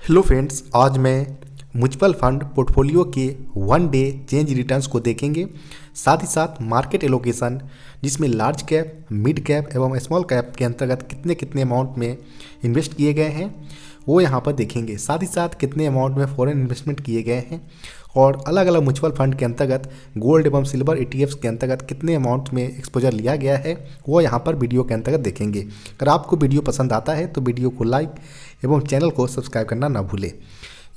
Hello friends, आज मैं mutual fund portfolio के वन डे चेंज रिटर्न्स को देखेंगे। साथ ही साथ मार्केट एलोकेशन, जिसमें लार्ज कैप, मिड कैप एवं स्मॉल कैप के अंतर्गत कितने कितने अमाउंट में इन्वेस्ट किए गए हैं वो यहाँ पर देखेंगे। साथ ही साथ कितने अमाउंट में फॉरेन इन्वेस्टमेंट किए गए हैं और अलग अलग म्यूचुअल फंड के अंतर्गत गोल्ड एवं सिल्वर ETFs के अंतर्गत कितने अमाउंट में एक्सपोजर लिया गया है वो यहाँ पर वीडियो के अंतर्गत देखेंगे। अगर आपको वीडियो पसंद आता है तो वीडियो को लाइक एवं चैनल को सब्सक्राइब करना ना भूलें।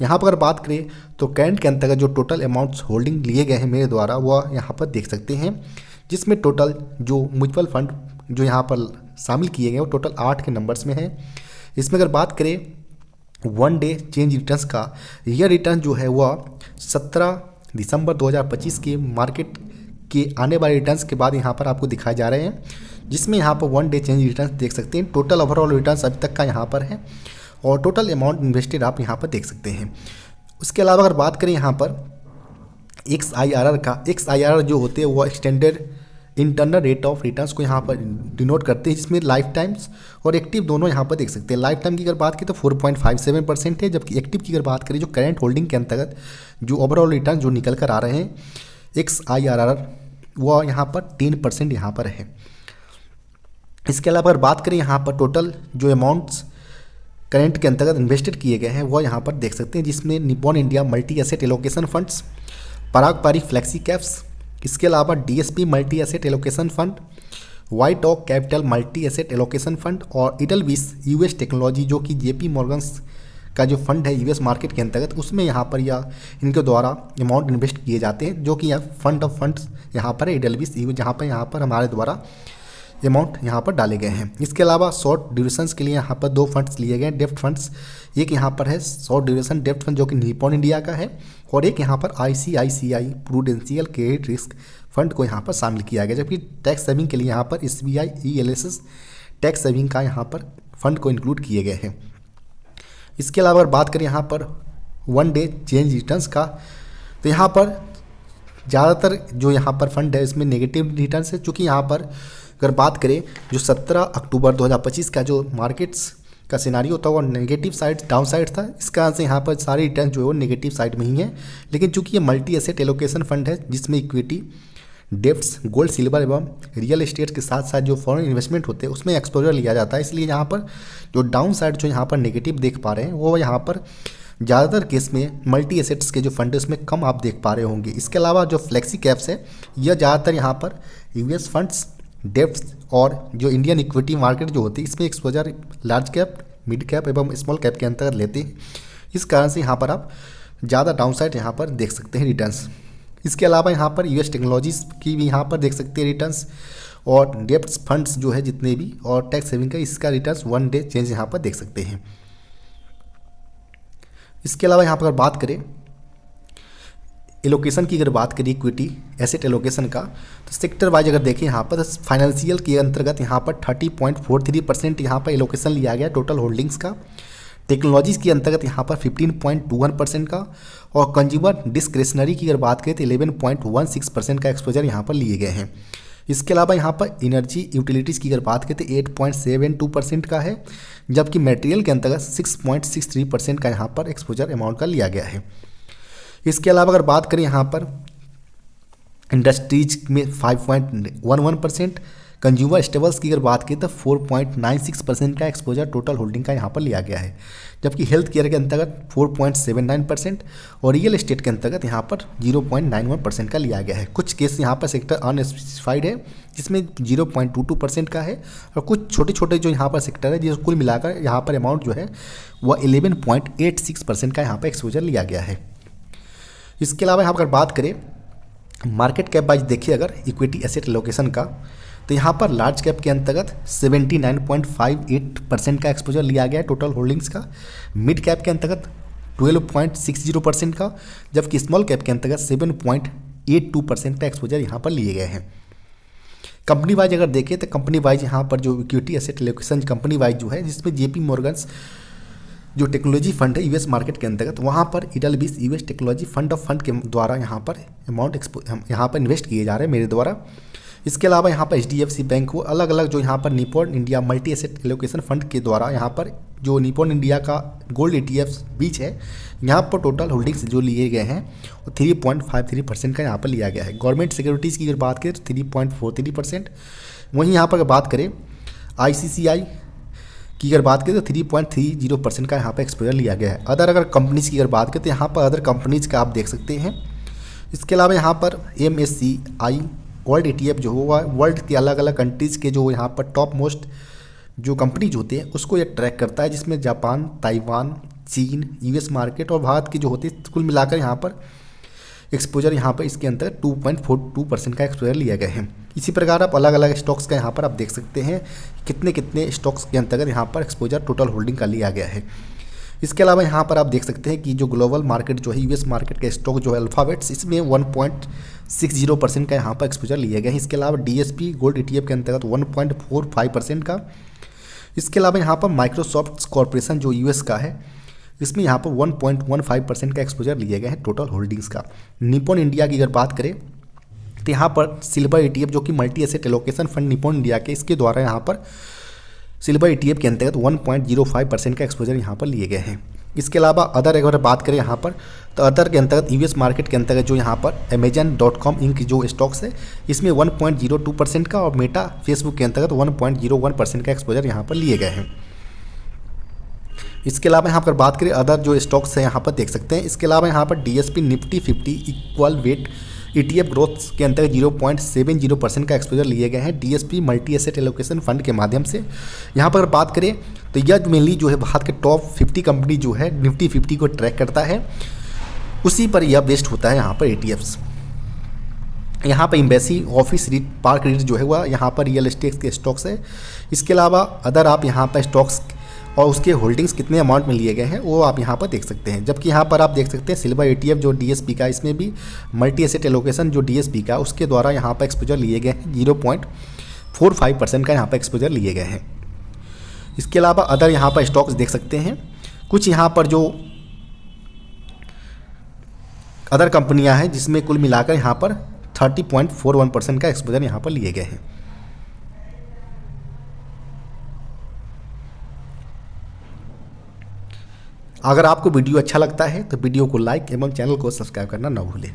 यहाँ पर अगर बात करें तो करंट के अंतर्गत जो टोटल अमाउंट्स होल्डिंग लिए गए हैं मेरे द्वारा वह यहाँ पर देख सकते हैं, जिसमें टोटल जो म्यूचुअल फंड जो यहाँ पर शामिल किए गए वो टोटल 8 के नंबर्स में है। इसमें अगर बात करें वन डे चेंज रिटर्न्स का, यह रिटर्न जो है वह 17 दिसंबर 2025 के मार्केट के आने वाले रिटर्न्स के बाद यहाँ पर आपको दिखाए जा रहे हैं, जिसमें यहाँ पर वन डे चेंज रिटर्न्स देख सकते हैं। टोटल ओवरऑल रिटर्न्स अभी तक का यहाँ पर है और टोटल अमाउंट इन्वेस्टेड आप यहाँ पर देख सकते हैं। उसके अलावा अगर बात करें यहाँ पर XIRR का, XIRR जो होते हैं वो extended internal rate of returns को यहाँ पर डिनोट करते हैं, जिसमें लाइफ टाइम्स और एक्टिव दोनों यहाँ पर देख सकते हैं। लाइफ टाइम की अगर बात करें तो 4.57% है, जबकि एक्टिव की अगर बात करें जो करंट होल्डिंग के अंतर्गत जो ओवरऑल रिटर्न जो निकल कर आ रहे हैं XIRR वो यहाँ पर 10% यहाँ पर है। इसके अलावा अगर बात करें यहाँ पर टोटल जो अमाउंट्स करंट के अंतर्गत इन्वेस्टेड किए गए हैं वो यहाँ पर देख सकते हैं, जिसमें Nippon India multi asset allocation funds, Parag Parikh flexi caps, इसके अलावा DSP multi asset allocation fund, White Oak Capital multi asset allocation fund और इडलविस US टेक्नोलॉजी जो कि JP मॉर्गन्स का जो फंड है US मार्केट के अंतर्गत, उसमें यहाँ पर या इनके द्वारा अमाउंट इन्वेस्ट किए जाते हैं, जो कि यहाँ फंड ऑफ फंड्स यहाँ पर है इडलविस US, जहाँ पर हमारे द्वारा अमाउंट यहाँ पर डाले गए हैं। इसके अलावा शॉर्ट ड्यूरेशंस के लिए यहाँ पर 2 फंड्स लिए गए, डेप्ट फंड्स। एक यहाँ पर है शॉर्ट ड्यूरेशन डेप्ट फंड जो कि निप्पॉन इंडिया का है, और एक यहाँ पर ICICI prudential credit risk fund को यहाँ पर शामिल किया गया, जबकि टैक्स सेविंग के लिए यहाँ पर SBI ELSS टैक्स सेविंग का यहाँ पर फंड को इंक्लूड किए गए हैं। इसके अलावा अगर बात करें यहाँ पर वन डे चेंज रिटर्न्स का, तो यहाँ पर ज़्यादातर जो यहाँ पर फंड है इसमें नेगेटिव रिटर्न्स है, चूँकि यहाँ पर अगर बात करें जो 17 अक्टूबर 2025 का जो मार्केट्स का सिनारियो था वो नेगेटिव साइड डाउन साइड था। इस कारण से यहाँ पर सारे रिटर्न जो है वो नेगेटिव साइड में ही है। लेकिन चूंकि ये मल्टी एसेट एलोकेशन फंड है जिसमें इक्विटी, डेप्ट्स, गोल्ड, सिल्वर एवं रियल एस्टेट के साथ साथ जो फॉरेन इन्वेस्टमेंट होते हैं उसमें एक्सपोजर लिया जाता है, इसलिए यहाँ पर जो डाउन साइड जो यहाँ पर नेगेटिव देख पा रहे हैं वो यहाँ पर ज़्यादातर केस में मल्टी एसेट्स के जो फंड है उसमें कम आप देख पा रहे होंगे। इसके अलावा जो फ्लेक्सी कैप्स है यह ज़्यादातर यहाँ पर US फंड्स, डेप्ट्स और जो इंडियन इक्विटी मार्केट जो होती है इसमें exposure large cap, mid cap एवं स्मॉल कैप के अंतर्गत लेते हैं। इस कारण से यहाँ पर आप ज़्यादा डाउनसाइड यहाँ पर देख सकते हैं रिटर्न्स। इसके अलावा यहाँ पर US टेक्नोलॉजीज की भी यहाँ पर देख सकते हैं रिटर्न्स, और डेप्ट्स फंड्स जो है जितने भी और टैक्स सेविंग का इसका रिटर्न्स वन डे चेंज यहाँ पर देख सकते हैं। इसके अलावा यहाँ पर बात करें एलोकेशन की, अगर बात करें इक्विटी एसेट एलोकेशन का, तो सेक्टर वाइज अगर देखें यहाँ पर फाइनेंशियल के अंतर्गत यहाँ पर 30.43% यहाँ पर एलोकेशन लिया गया टोटल होल्डिंग्स का। टेक्नोलॉजीज के अंतर्गत यहाँ पर 15.21% का, और कंज्यूमर डिस्क्रेशनरी की अगर बात करें तो 11.16% का एक्सपोजर यहाँ पर लिए गए हैं। इसके अलावा यहाँ पर एनर्जी यूटिलिटीज़ की अगर बात करें तो 8.72% का है, जबकि मटेरियल के अंतर्गत 6.63% का यहाँ पर एक्सपोजर अमाउंट का लिया गया है। इसके अलावा अगर बात करें यहाँ पर इंडस्ट्रीज में 5.11%, कंज्यूमर स्टेबल्स की अगर बात करें तो 4.96% का एक्सपोजर टोटल होल्डिंग का यहाँ पर लिया गया है, जबकि हेल्थ केयर के अंतर्गत 4.79% और रियल एस्टेट के अंतर्गत यहाँ पर 0.91% का लिया गया है। कुछ केस यहाँ पर सेक्टर अनस्पेसिफाइड है जिसमें 0.22% का है, और कुछ छोटे छोटे जो यहाँ पर सेक्टर है जिसको कुल मिलाकर यहाँ पर अमाउंट जो है वह 11.86% का यहाँ पर एक्सपोजर लिया गया है। इसके अलावा यहाँ पर बात करें मार्केट कैप वाइज देखिए अगर इक्विटी एसेट एलोकेशन का, तो यहाँ पर लार्ज कैप के अंतर्गत 79.58% का एक्सपोजर लिया गया है टोटल होल्डिंग्स का, मिड कैप के अंतर्गत 12.60% का, जबकि स्मॉल कैप के अंतर्गत 7.82% का एक्सपोजर यहाँ पर लिए गए हैं। कंपनी वाइज अगर देखें तो कंपनी वाइज यहाँ पर जो equity asset allocation company wise जो है जिसमें JP मॉर्गन्स जो टेक्नोलॉजी फंड है US मार्केट के अंतर्गत, वहाँ पर इडलविस US technology fund of fund के द्वारा यहाँ पर अमाउंट यहाँ पर इन्वेस्ट किए जा रहे हैं मेरे द्वारा। इसके अलावा यहाँ पर HDFC बैंक को अलग अलग जो यहाँ पर Nippon India multi asset allocation fund के द्वारा यहाँ पर जो निपॉन इंडिया का गोल्ड ETF बीच है, यहाँ पर टोटल होल्डिंग्स जो लिए गए हैं वो 3.53% का यहाँ पर लिया गया है। गवर्नमेंट सिक्योरिटीज़ की अगर बात करें तो 3.43%। वहीं यहाँ पर बात करें ICCI की अगर बात करें तो 3.30% का यहाँ पर एक्सपोजर लिया गया है। अगर कंपनीज़ की अगर बात करें तो यहाँ पर अदर कंपनीज़ का आप देख सकते हैं। इसके अलावा यहाँ पर MSCI वर्ल्ड ETF जो हुआ वर्ल्ड के अलग अलग कंट्रीज़ के जो यहाँ पर टॉप मोस्ट जो कंपनीज होते हैं उसको ये ट्रैक करता है, जिसमें जापान, ताइवान, चीन, US मार्केट और भारत की जो होती है कुल मिलाकर यहाँ पर एक्सपोजर यहाँ पर इसके अंदर 2.42% का एक्सपोजर लिया गया है। इसी प्रकार आप अलग अलग स्टॉक्स का यहाँ पर आप देख सकते हैं कितने कितने स्टॉक्स के अंतर्गत यहाँ पर एक्सपोजर टोटल होल्डिंग का लिया गया है। इसके अलावा यहाँ पर आप देख सकते हैं कि जो ग्लोबल मार्केट जो है US मार्केट का स्टॉक जो है अल्फ़ाबेट्स, इसमें 1.60% का यहाँ पर एक्सपोजर लिया गया है। इसके अलावा DSP गोल्ड ETF के अंतर्गत 1.45% का। इसके अलावा यहाँ पर माइक्रोसॉफ्ट कॉर्पोरेशन जो US का है, इसमें यहाँ पर 1.15% का एक्सपोजर लिया गया है टोटल होल्डिंग्स का। निपॉन इंडिया की अगर बात करें तो यहाँ पर सिल्वर ETF जो कि multi asset allocation fund Nippon India के, इसके द्वारा यहाँ पर सिल्वर ETF के अंतर्गत 1.05% का एक्सपोजर यहाँ पर लिए गए हैं। इसके अलावा अदर अगर बात करें यहाँ पर तो अदर के अंतर्गत US मार्केट के अंतर्गत जो यहाँ पर Amazon.com इंक जो स्टॉक्स है, इसमें 1.02% का और मेटा फेसबुक के अंतर्गत 1.01% का एक्सपोजर यहाँ पर लिए गए हैं। इसके अलावा यहाँ पर बात करें अदर जो स्टॉक्स है यहाँ पर देख सकते हैं। इसके अलावा यहाँ पर DSP Nifty 50 equal weight ETF growth के अंतर्गत 0.70% का एक्सपोजर लिए गए हैं DSP multi asset allocation fund के माध्यम से। यहाँ पर बात करें तो यह मेनली जो है भारत के टॉप 50 कंपनी जो है निफ्टी 50 को ट्रैक करता है, उसी पर यह बेस्ड होता है यहाँ पर ETFs। यहाँ पर embassy office REIT park REIT जो है वह यहाँ पर रियल एस्टेट के स्टॉक्स है। इसके अलावा अदर आप यहाँ पर स्टॉक्स और उसके होल्डिंग्स कितने अमाउंट में लिए गए हैं वो आप यहाँ पर देख सकते हैं। जबकि यहाँ पर आप देख सकते हैं सिल्वर ETF जो DSP का, इसमें भी मल्टी एसेट एलोकेशन जो DSP का उसके द्वारा यहाँ पर एक्सपोजर लिए गए हैं 0.45% का यहाँ पर एक्सपोजर लिए गए हैं। इसके अलावा अदर यहाँ पर स्टॉक्स देख सकते हैं। कुछ यहाँ पर जो अदर कंपनियाँ हैं जिसमें कुल मिलाकर यहाँ पर 30.41% का एक्सपोजर यहाँ पर लिए गए हैं। अगर आपको वीडियो अच्छा लगता है तो वीडियो को लाइक एवं चैनल को सब्सक्राइब करना न भूलें।